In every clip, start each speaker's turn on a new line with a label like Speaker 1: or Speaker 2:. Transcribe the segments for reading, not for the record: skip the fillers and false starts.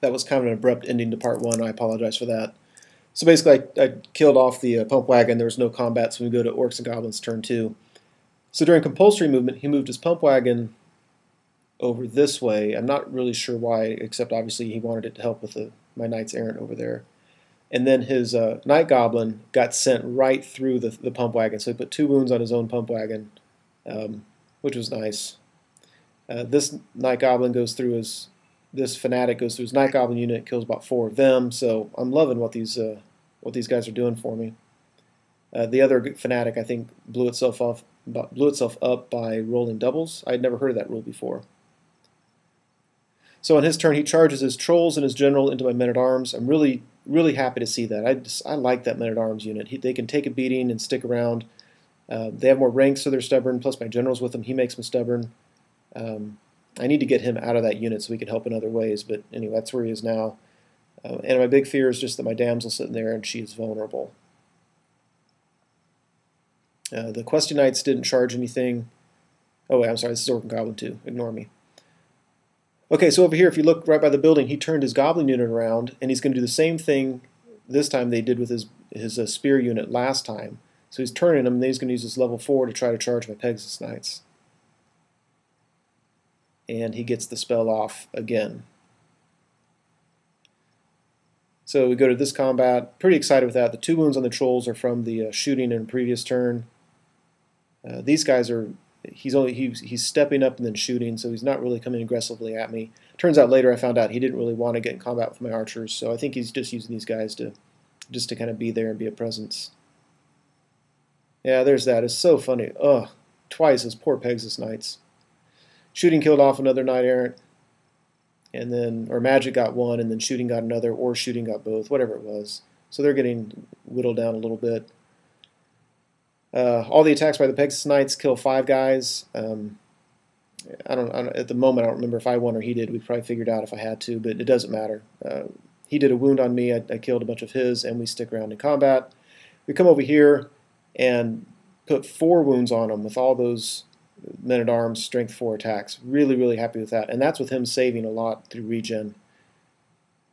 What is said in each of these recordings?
Speaker 1: That was kind of an abrupt ending to part one. I apologize for that. So basically, I killed off the pump wagon. There was no combat, so we go to Orcs and Goblins turn 2. So during compulsory movement, he moved his pump wagon over this way. I'm not really sure why, except obviously he wanted it to help with my Knights Errant over there. And then his Night Goblin got sent right through the pump wagon. So he put 2 wounds on his own pump wagon, which was nice. This Night Goblin goes through this Fanatic goes through his Night Goblin unit, kills about 4 of them. So I'm loving what these guys are doing for me. The other Fanatic, I think, blew itself up by rolling doubles. I'd never heard of that rule before. So on his turn, he charges his trolls and his general into my men-at-arms. I'm really, really happy to see that. I like that men-at-arms unit. They can take a beating and stick around. They have more ranks, so they're stubborn. Plus my general's with them. He makes them stubborn. I need to get him out of that unit so we can help in other ways. But anyway, that's where he is now. And my big fear is just that my damsel's sitting there and she is vulnerable. The Questing Knights didn't charge anything. Oh wait, I'm sorry, this is Orc Goblin 2. Ignore me. Okay, so over here, if you look right by the building, he turned his Goblin unit around, and he's going to do the same thing this time they did with his Spear unit last time. So he's turning them, and then he's going to use his level 4 to try to charge my Pegasus Knights. And he gets the spell off again. So we go to this combat. Pretty excited with that. The 2 wounds on the trolls are from the shooting in a previous turn. These guys are... He's stepping up and then shooting, so he's not really coming aggressively at me. Turns out later I found out he didn't really want to get in combat with my archers, so I think he's just using these guys to kind of be there and be a presence. Yeah, there's that. It's so funny. Ugh, twice those poor Pegasus Knights. Shooting killed off another Knight Errant, and then magic got 1, and then shooting got another, or shooting got both, whatever it was. So they're getting whittled down a little bit. All the attacks by the Pegasus Knights kill 5 guys. I don't at the moment I don't remember if I won or he did. We probably figured out if I had to, but it doesn't matter. He did a wound on me. I killed a bunch of his, and we stick around in combat. We come over here and put 4 wounds on him with all those men-at-arms strength 4 attacks. Really, really happy with that, and that's with him saving a lot through regen.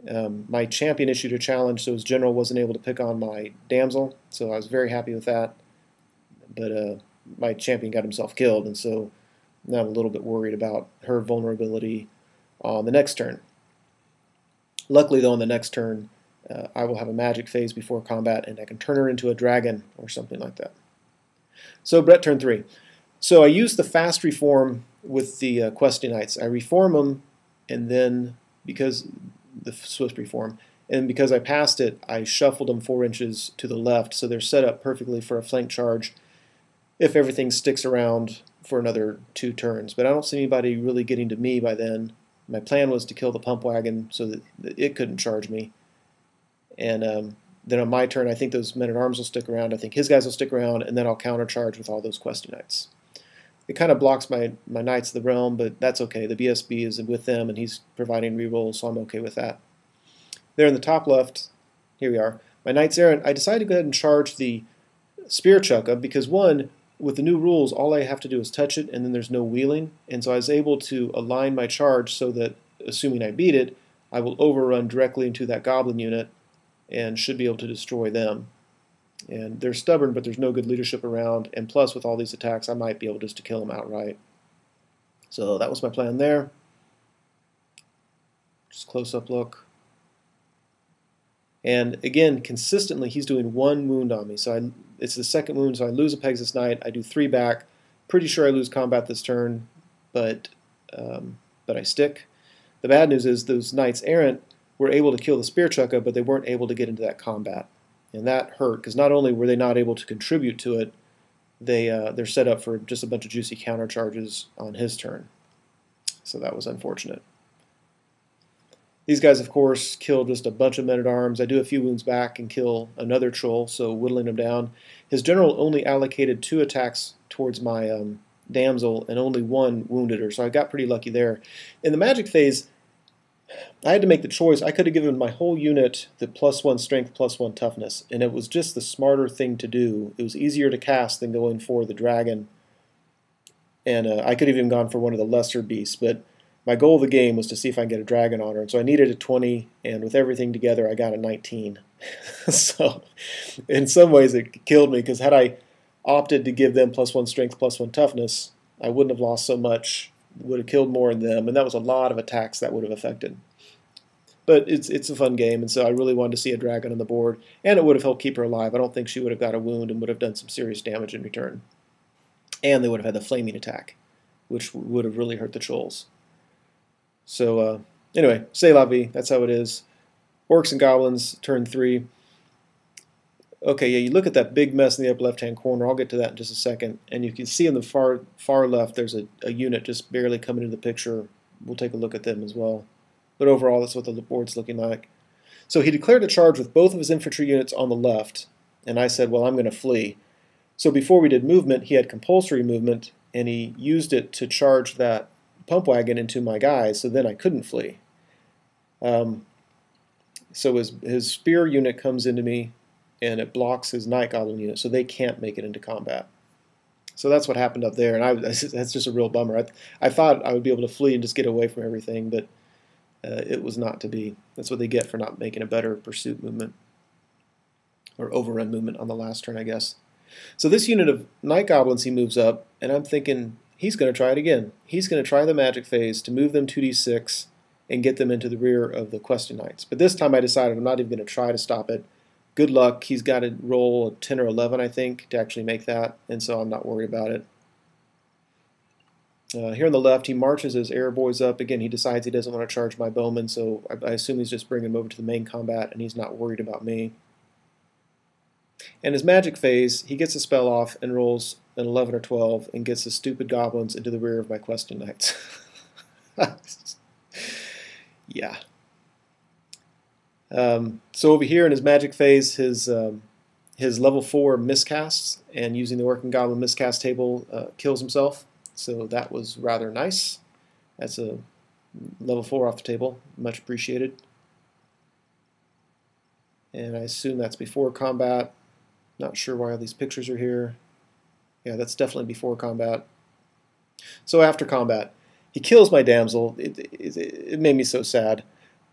Speaker 1: My champion issued a challenge, so his general wasn't able to pick on my damsel, so I was very happy with that. But my champion got himself killed, and so now I'm a little bit worried about her vulnerability on the next turn. Luckily, though, on the next turn, I will have a magic phase before combat, and I can turn her into a dragon or something like that. So, Brett, turn 3. So I use the fast reform with the Questing Knights. I reform them, and then, because the swift reform, and because I passed it, I shuffled them 4 inches to the left, so they're set up perfectly for a flank charge if everything sticks around for another 2 turns. But I don't see anybody really getting to me by then. My plan was to kill the pump wagon so that it couldn't charge me. And then on my turn, I think those men-at-arms will stick around. I think his guys will stick around, and then I'll countercharge with all those Questing Knights. It kind of blocks my Knights of the Realm, but that's okay. The BSB is with them, and he's providing rerolls, so I'm okay with that. There in the top left, here we are. My Knights Errant, I decided to go ahead and charge the Spear Chukka because, one, with the new rules, all I have to do is touch it, and then there's no wheeling. And so I was able to align my charge so that, assuming I beat it, I will overrun directly into that Goblin unit and should be able to destroy them. And they're stubborn, but there's no good leadership around. And plus, with all these attacks, I might be able just to kill them outright. So that was my plan there. Just close-up look. And again, consistently, he's doing 1 wound on me. So it's the second wound, so I lose a Pegasus Knight. I do 3 back. Pretty sure I lose combat this turn, but I stick. The bad news is those Knights Errant were able to kill the Spear Chukka, but they weren't able to get into that combat. And that hurt, because not only were they not able to contribute to it, they're set up for just a bunch of juicy counter charges on his turn. So that was unfortunate. These guys, of course, kill just a bunch of men-at-arms. I do a few wounds back and kill another troll, so whittling him down. His general only allocated 2 attacks towards my damsel, and only 1 wounded her, so I got pretty lucky there. In the magic phase, I had to make the choice. I could have given my whole unit the +1 strength, +1 toughness, and it was just the smarter thing to do. It was easier to cast than going for the dragon, and I could have even gone for one of the lesser beasts, but my goal of the game was to see if I can get a dragon on her, and so I needed a 20, and with everything together, I got a 19. So, in some ways, it killed me, because had I opted to give them +1 strength, +1 toughness, I wouldn't have lost so much, would have killed more in them, and that was a lot of attacks that would have affected. But it's a fun game, and so I really wanted to see a dragon on the board, and it would have helped keep her alive. I don't think she would have got a wound and would have done some serious damage in return. And they would have had the flaming attack, which would have really hurt the trolls. So anyway, c'est la vie, that's how it is. Orcs and Goblins, turn 3. Okay, yeah, you look at that big mess in the upper left-hand corner. I'll get to that in just a second. And you can see in the far left, there's a unit just barely coming into the picture. We'll take a look at them as well. But overall, that's what the board's looking like. So he declared a charge with both of his infantry units on the left, and I said, well, I'm going to flee. So before we did movement, he had compulsory movement, and he used it to charge that pump wagon into my guys, so then I couldn't flee. So his spear unit comes into me, and it blocks his night goblin unit, so they can't make it into combat. So that's what happened up there, and that's just a real bummer. I thought I would be able to flee and just get away from everything, but it was not to be. That's what they get for not making a better pursuit movement, or overrun movement on the last turn, I guess. So this unit of night goblins, he moves up, and I'm thinking he's going to try it again. He's going to try the magic phase to move them 2d6 and get them into the rear of the questing knights. But this time I decided I'm not even going to try to stop it. Good luck. He's got to roll a 10 or 11, I think, to actually make that, and so I'm not worried about it. Here on the left, he marches his air boys up. Again, he decides he doesn't want to charge my bowmen, so I assume he's just bringing them over to the main combat, and he's not worried about me. And his magic phase, he gets a spell off and rolls an 11 or 12 and gets the stupid goblins into the rear of my questing knights. Yeah. So over here in his magic phase, his level 4 miscasts, and using the Orc and Goblin miscast table kills himself. So that was rather nice. That's a level 4 off the table. Much appreciated. And I assume that's before combat. Not sure why all these pictures are here. Yeah, that's definitely before combat. So after combat, he kills my damsel. It made me so sad.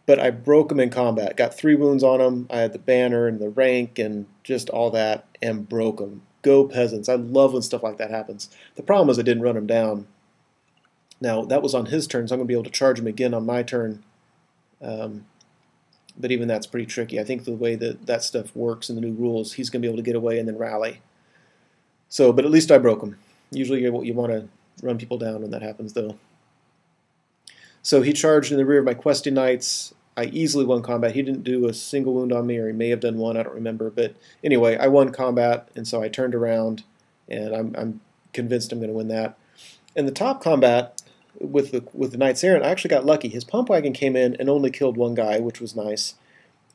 Speaker 1: But I broke him in combat. Got 3 wounds on him. I had the banner and the rank and just all that, and broke him. Go peasants. I love when stuff like that happens. The problem was I didn't run him down. Now, that was on his turn, so I'm going to be able to charge him again on my turn. But even that's pretty tricky. I think the way that stuff works in the new rules, he's going to be able to get away and then rally. So, but at least I broke him. Usually you want to run people down when that happens, though. So he charged in the rear of my questing knights. I easily won combat. He didn't do a single wound on me, or he may have done one, I don't remember. But anyway, I won combat, and so I turned around, and I'm convinced I'm going to win that. In the top combat with the Knights Errant, I actually got lucky. His pump wagon came in and only killed 1 guy, which was nice.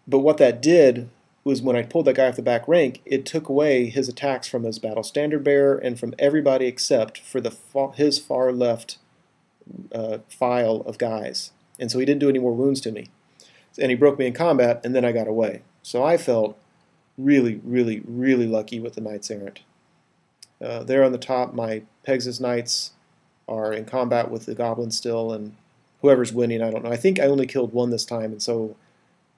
Speaker 1: But what that did was when I pulled that guy off the back rank, it took away his attacks from his battle standard bearer and from everybody except for his far left file of guys. And so he didn't do any more wounds to me. And he broke me in combat, and then I got away. So I felt really, really, really lucky with the Knights Errant. There on the top, my Pegasus Knights are in combat with the Goblins still, and whoever's winning, I don't know. I think I only killed 1 this time, and so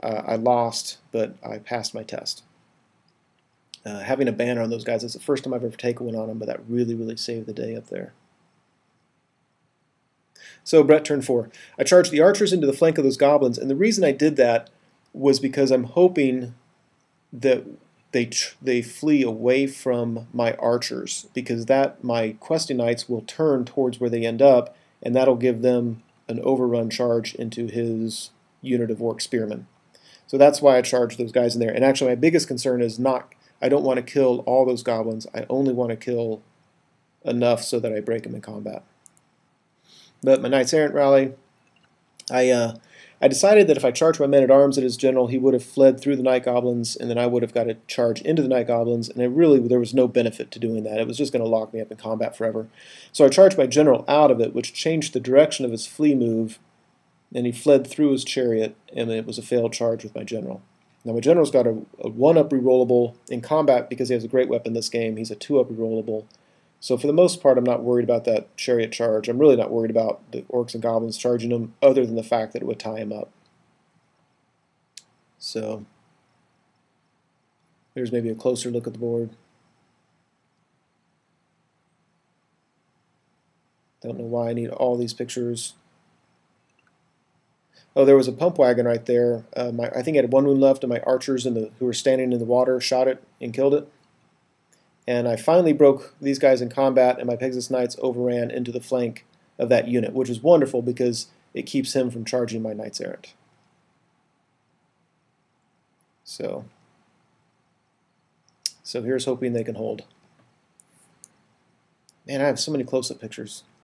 Speaker 1: I lost, but I passed my test. Having a banner on those guys is the first time I've ever taken one on them, but that really, really saved the day up there. So Brett, turn 4. I charged the archers into the flank of those goblins, and the reason I did that was because I'm hoping that they flee away from my archers, because my questing knights will turn towards where they end up, and that'll give them an overrun charge into his unit of orc spearmen. So that's why I charged those guys in there. And actually my biggest concern is I don't want to kill all those goblins. I only want to kill enough so that I break them in combat. But my Knights Errant rally, I decided that if I charged my men-at-arms at his general, he would have fled through the Night Goblins, and then I would have got to charge into the Night Goblins, and there was no benefit to doing that. It was just going to lock me up in combat forever. So I charged my general out of it, which changed the direction of his flee move, and he fled through his chariot, and it was a failed charge with my general. Now my general's got a 1-up rerollable in combat because he has a great weapon this game. He's a 2-up rerollable. So for the most part, I'm not worried about that chariot charge. I'm really not worried about the orcs and goblins charging them, other than the fact that it would tie him up. So there's maybe a closer look at the board. Don't know why I need all these pictures. Oh, there was a pump wagon right there. I think I had 1 wound left, and my archers who were standing in the water shot it and killed it. And I finally broke these guys in combat, and my Pegasus Knights overran into the flank of that unit, which was wonderful because it keeps him from charging my Knights Errant. So here's hoping they can hold. Man, I have so many close-up pictures.